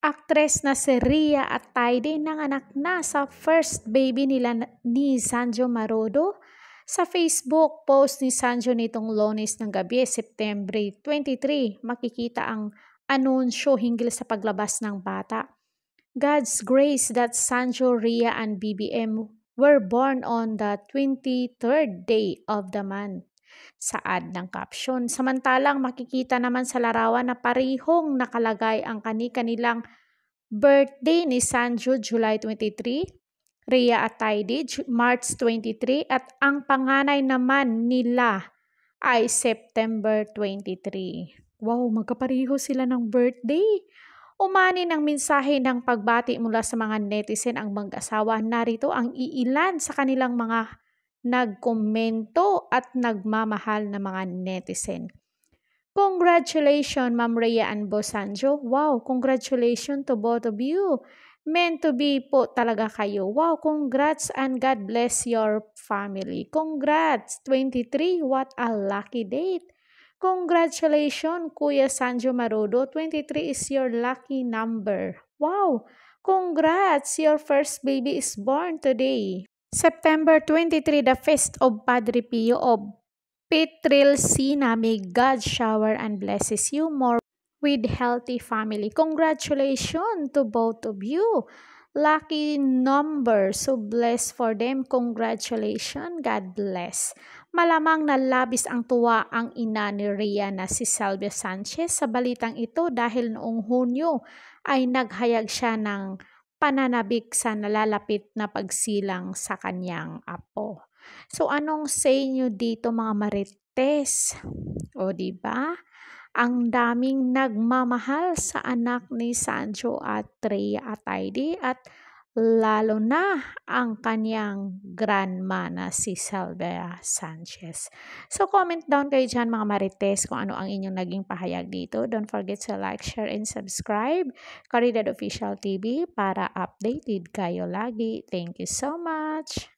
Aktres na si Rhea Atayde nanganak na sa first baby nila ni Sanjo Marudo. Sa Facebook post ni Sanjo nitong Lunes ng gabi, September 23, makikita ang anunsyo hinggil sa paglabas ng bata. God's grace that Sanjo, Rhea, and BBM were born on the 23rd day of the month. Saad ng caption. Samantalang makikita naman sa larawan na parihong nakalagay ang kani-kanilang birthday ni Sanjo July 23, Rhea Atayde March 23 at ang panganay naman nila ay September 23. Wow, magkapariho sila ng birthday. Umani ng mensahe ng pagbati mula sa mga netizen ang mag-asawa. Narito ang iilan sa kanilang mga nagkomento at nagmamahal na mga netizen. Congratulations, Ma'am Rhea and Boss Sanjo. Wow, congratulations to both of you. Meant to be po talaga kayo. Wow, congrats and God bless your family. Congrats, 23, what a lucky date. Congratulations, Kuya Sanjo Marudo. 23 is your lucky number. Wow, congrats, your first baby is born today. September 23, the feast of Padre Pio of Petrilcina. May God shower and blesses you more with healthy family. Congratulations to both of you. Lucky number. So blessed for them. Congratulations. God bless. Malamang na labis ang tuwa ang ina ni Rhea na si Sylvia Sanchez sa balitang ito dahil noong Hunyo ay naghayag siya ng pananabik sa nalalapit na pagsilang sa kanyang apo. So anong say nyo dito mga marites? O di ba? Ang daming nagmamahal sa anak ni Sanjo at Rhea Atayde at lalo na ang kanyang grandma na si Sylvia Sanchez. So comment down kayo dyan mga marites kung ano ang inyong naging pahayag dito. Don't forget to like, share, and subscribe Caridad Official TV para updated kayo lagi. Thank you so much!